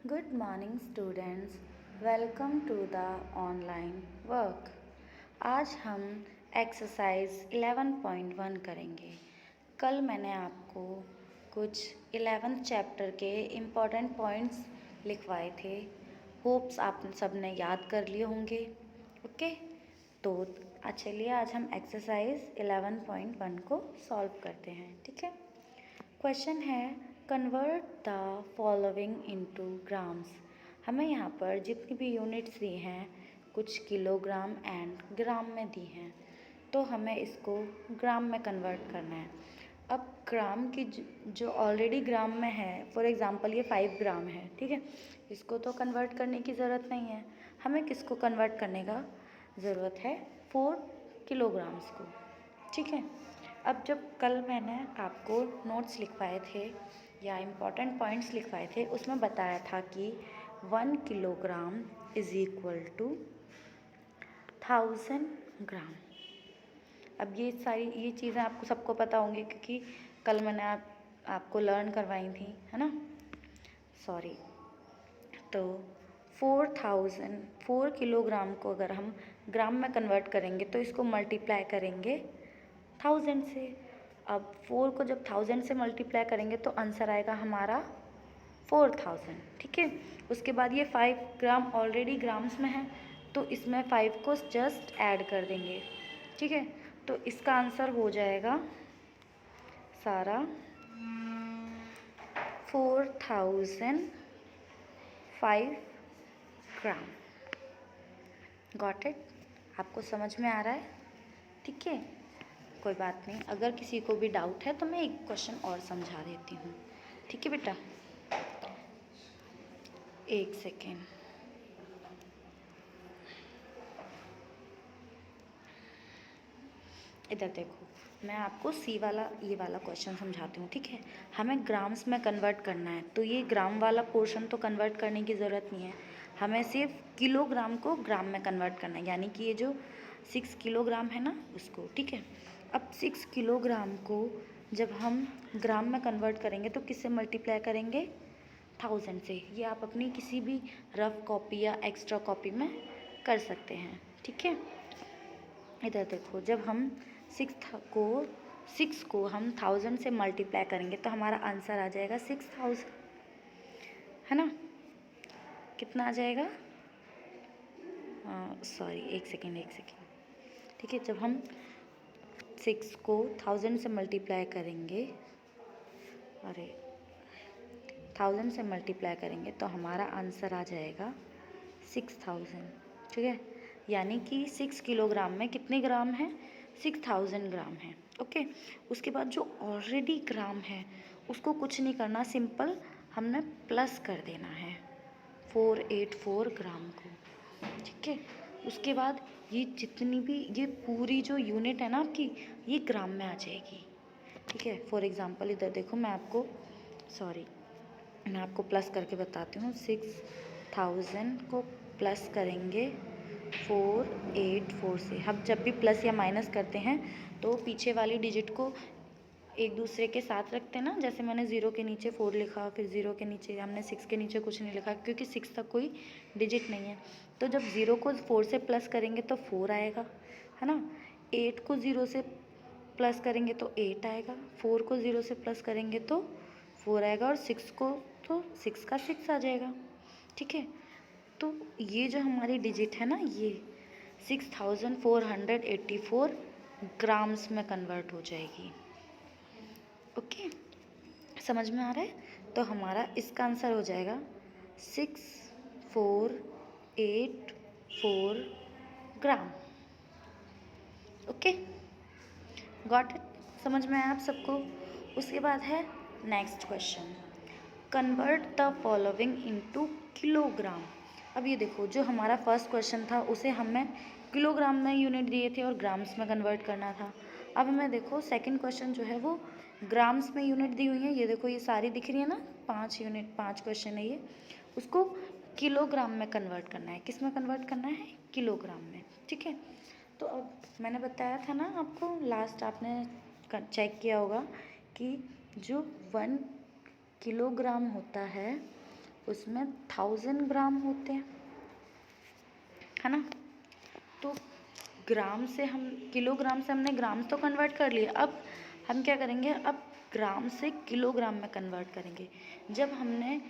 Good morning students. Welcome to the online work. आज हम exercise 11.1 करेंगे। कल मैंने आपको कुछ 11th चैप्टर के इम्पोर्टेंट पॉइंट्स लिखवाए थे। होप्स आप सब ने याद कर लिए होंगे। ओके, तो चलिए आज हम एक्सरसाइज 11.1 को सॉल्व करते हैं। ठीक है, क्वेश्चन है convert the following into grams. हमें यहाँ पर जितनी भी यूनिट्स दी हैं कुछ किलोग्राम एंड ग्राम में दी हैं, तो हमें इसको ग्राम में कन्वर्ट करना है। अब ग्राम की जो ऑलरेडी ग्राम में है, फॉर एग्जांपल ये 5 ग्राम है, ठीक है, इसको तो कन्वर्ट करने की ज़रूरत नहीं है। हमें किसको कन्वर्ट करने का ज़रूरत है? 4 किलोग्राम्स को। ठीक है, अब जब कल मैंने आपको नोट्स लिखवाए थे या इम्पॉर्टेंट पॉइंट्स लिखवाए थे, उसमें बताया था कि 1 किलोग्राम इज़ इक्वल टू 1000 ग्राम। अब ये चीज़ें आपको सबको पता होंगी क्योंकि कल मैंने आपको लर्न करवाई थी, है ना। सॉरी, तो 4 किलोग्राम को अगर हम ग्राम में कन्वर्ट करेंगे तो इसको मल्टीप्लाई करेंगे 1000 से। अब 4 को जब 1000 से मल्टीप्लाई करेंगे तो आंसर आएगा हमारा 4000। ठीक है, उसके बाद ये 5 ग्राम ऑलरेडी ग्राम्स में है, तो इसमें 5 को जस्ट ऐड कर देंगे। ठीक है, तो इसका आंसर हो जाएगा सारा 4005 ग्राम। Got it? आपको समझ में आ रहा है? ठीक है, कोई बात नहीं। अगर किसी को भी डाउट है तो मैं एक क्वेश्चन और समझा देती हूँ। ठीक है बेटा, एक सेकेंड। इधर देखो, मैं आपको ये वाला क्वेश्चन समझाती हूँ। ठीक है, हमें ग्राम्स में कन्वर्ट करना है, तो ये ग्राम वाला पोर्शन तो कन्वर्ट करने की ज़रूरत नहीं है। हमें सिर्फ किलोग्राम को ग्राम में कन्वर्ट करना है, यानी कि ये जो 6 किलोग्राम है ना उसको। ठीक है, अब 6 किलोग्राम को जब हम ग्राम में कन्वर्ट करेंगे तो किससे मल्टीप्लाई करेंगे? 1000 से। ये आप अपनी किसी भी रफ कॉपी या एक्स्ट्रा कॉपी में कर सकते हैं। ठीक है, इधर देखो, जब हम 6 को हम 1000 से मल्टीप्लाई करेंगे तो हमारा आंसर आ जाएगा 6000, है ना। कितना आ जाएगा? सॉरी, एक सेकेंड। ठीक है, जब हम 6 को 1000 से मल्टीप्लाई करेंगे, 1000 से मल्टीप्लाई करेंगे तो हमारा आंसर आ जाएगा 6000। ठीक है, यानी कि 6 किलोग्राम में कितने ग्राम है? 6000 ग्राम है। ओके, उसके बाद जो ऑलरेडी ग्राम है उसको कुछ नहीं करना, सिंपल हमने प्लस कर देना है 484 ग्राम को। ठीक है, उसके बाद ये जितनी भी ये पूरी जो यूनिट है ना आपकी, ये ग्राम में आ जाएगी। ठीक है, फॉर एग्जांपल इधर देखो, मैं आपको प्लस करके बताती हूँ। 6000 को प्लस करेंगे 484 से। हम जब भी प्लस या माइनस करते हैं तो पीछे वाली डिजिट को एक दूसरे के साथ रखते हैं ना। जैसे मैंने 0 के नीचे 4 लिखा, फिर 0 के नीचे हमने 6 के नीचे कुछ नहीं लिखा क्योंकि 6 तक कोई डिजिट नहीं है। तो जब 0 को 4 से प्लस करेंगे तो 4 आएगा, है ना। 8 को 0 से प्लस करेंगे तो 8 आएगा, 4 को 0 से प्लस करेंगे तो 4 आएगा, और 6 को तो 6 का 6 आ जाएगा। ठीक है, तो ये जो हमारी डिजिट है ना, ये 6484 ग्राम्स में कन्वर्ट हो जाएगी। ओके, समझ में आ रहा है? तो हमारा इसका आंसर हो जाएगा 6484 ग्राम। Okay, got it? समझ में आया आप सबको? उसके बाद है next question, convert the following into kilogram. अब ये देखो, जो हमारा फर्स्ट क्वेश्चन था उसे हमें किलोग्राम में यूनिट दिए थे और ग्राम्स में कन्वर्ट करना था। अब हमें देखो सेकंड क्वेश्चन जो है वो ग्राम्स में यूनिट दी हुई है। ये देखो, ये सारी दिख रही है ना, 5 क्वेश्चन है ये। उसको किलोग्राम में कन्वर्ट करना है। किस में कन्वर्ट करना है? किलोग्राम में। ठीक है, तो अब मैंने बताया था ना आपको, लास्ट आपने चेक किया होगा कि जो 1 किलोग्राम होता है उसमें 1000 ग्राम होते हैं, है ना। तो ग्राम से हम किलोग्राम से हमने ग्राम तो कन्वर्ट कर लिए, अब हम क्या करेंगे, अब ग्राम से किलोग्राम में कन्वर्ट करेंगे। जब हमने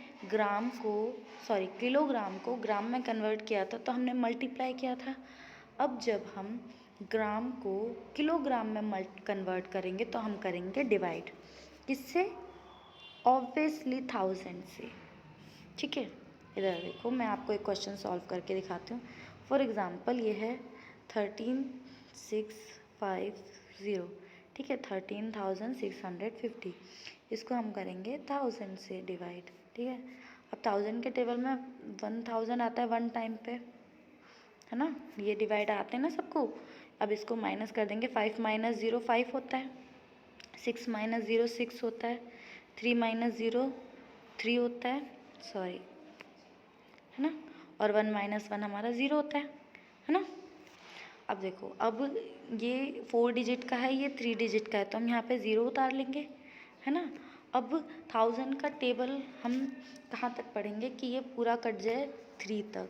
किलोग्राम को ग्राम में कन्वर्ट किया था तो हमने मल्टीप्लाई किया था। अब जब हम ग्राम को किलोग्राम में कन्वर्ट करेंगे तो हम करेंगे डिवाइड, किससे, ऑब्वियसली 1000 से, ठीक है। इधर देखो, मैं आपको एक क्वेश्चन सॉल्व करके दिखाती हूँ। फॉर एग्ज़ाम्पल ये है 13650, ठीक है, 13650, इसको हम करेंगे 1000 से डिवाइड, ठीक है। अब 1000 के टेबल में 1000 आता है 1 टाइम पे, है ना, ये डिवाइड आते हैं ना सबको। अब इसको माइनस कर देंगे, 5 माइनस 0 5 होता है, 6 माइनस 0 6 होता है, 3 माइनस 0 3 होता है, सॉरी, है ना, और 1 माइनस 1 हमारा 0 होता है ना। अब देखो, अब ये 4 डिजिट का है, ये 3 डिजिट का है, तो हम यहाँ पे 0 उतार लेंगे, है ना। अब 1000 का टेबल हम कहाँ तक पढ़ेंगे कि ये पूरा कट जाए 3 तक,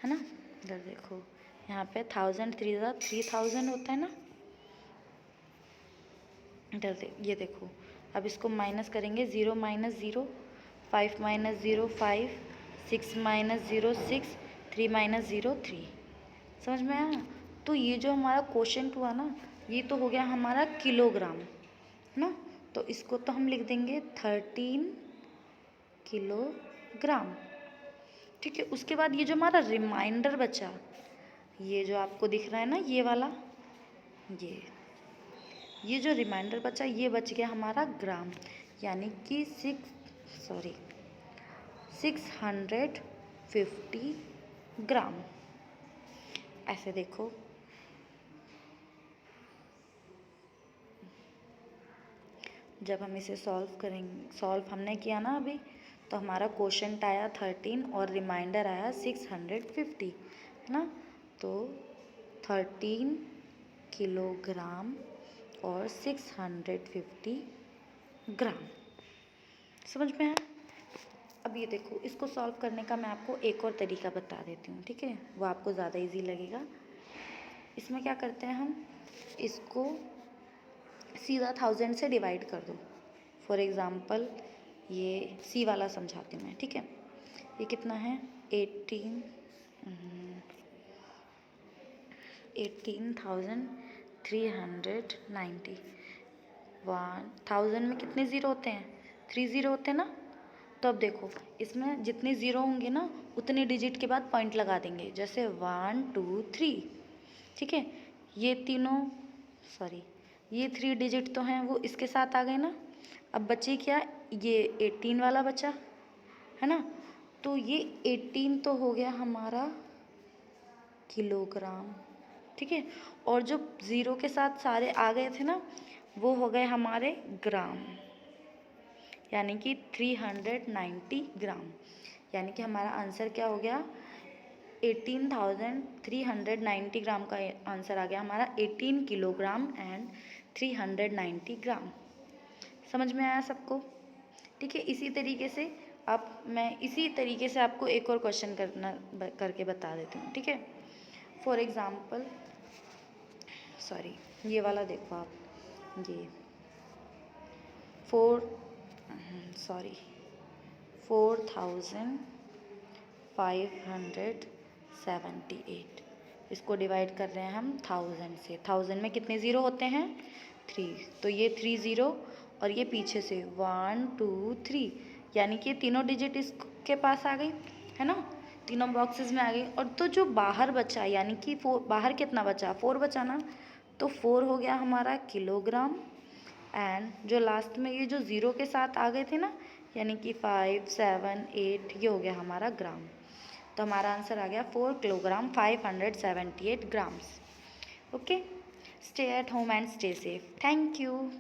है ना। इधर देखो, यहाँ पे 1000 3 3000 होता है ना। इधर ये देखो, अब इसको माइनस करेंगे, 0 माइनस 0 5 माइनस 0 5 6 माइनस 0 6 3 माइनस 0 3, समझ में आया। तो ये जो हमारा क्वोशंट हुआ ना, ये तो हो गया हमारा किलोग्राम, है ना। तो इसको तो हम लिख देंगे 13 किलोग्राम, ठीक है। उसके बाद ये जो हमारा रिमाइंडर बचा, ये जो आपको दिख रहा है ना, ये वाला, ये जो रिमाइंडर बचा, ये बच गया हमारा ग्राम, यानी कि 650 ग्राम। ऐसे देखो, जब हम इसे सॉल्व हमने किया ना अभी, तो हमारा क्वोशंट आया 13 और रिमाइंडर आया 650, है ना। तो 13 किलोग्राम और 650 ग्राम, समझ में आया। अब ये देखो, इसको सॉल्व करने का मैं आपको एक और तरीका बता देती हूँ, ठीक है, वो आपको ज़्यादा इजी लगेगा। इसमें क्या करते हैं हम, इसको सीधा 1000 से डिवाइड कर दो। फॉर एग्ज़ाम्पल ये सी वाला समझाती हूँ मैं, ठीक है। ये कितना है, 18,390, 1000 में कितने ज़ीरो होते हैं, 3 ज़ीरो होते हैं ना। तो अब देखो, इसमें जितने ज़ीरो होंगे ना, उतने डिजिट के बाद पॉइंट लगा देंगे, जैसे 1 2 3, ठीक है। ये तीनों, सॉरी, ये 3 डिजिट तो हैं, वो इसके साथ आ गए ना। अब बचे क्या, ये 18 वाला बचा, है ना। तो ये 18 तो हो गया हमारा किलोग्राम, ठीक है। और जो ज़ीरो के साथ सारे आ गए थे ना, वो हो गए हमारे ग्राम, यानी कि 390 ग्राम। यानी कि हमारा आंसर क्या हो गया, 18,390 ग्राम का आंसर आ गया हमारा, 18 किलोग्राम एंड 390 ग्राम। समझ में आया सबको, ठीक है। मैं इसी तरीके से आपको एक और क्वेश्चन करके बता देती हूँ, ठीक है। फॉर एग्ज़ाम्पल, सॉरी, ये वाला देखो आप, ये 4578, इसको डिवाइड कर रहे हैं हम 1000 से। 1000 में कितने ज़ीरो होते हैं, 3, तो ये 3 ज़ीरो और ये पीछे से 1 2 3, यानी कि तीनों डिजिट इसके पास आ गई, है ना, तीनों बॉक्सेस में आ गई। और तो जो बाहर बचा, यानी कि 4, बाहर कितना बचा, 4 बचा ना, तो 4 हो गया हमारा किलोग्राम। एंड जो लास्ट में ये जो ज़ीरो के साथ आ गए थे ना, यानी कि 5 7 8, ये हो गया हमारा ग्राम। तो हमारा आंसर आ गया 4 kilogram 578 grams. Okay, stay at home and stay safe. Thank you.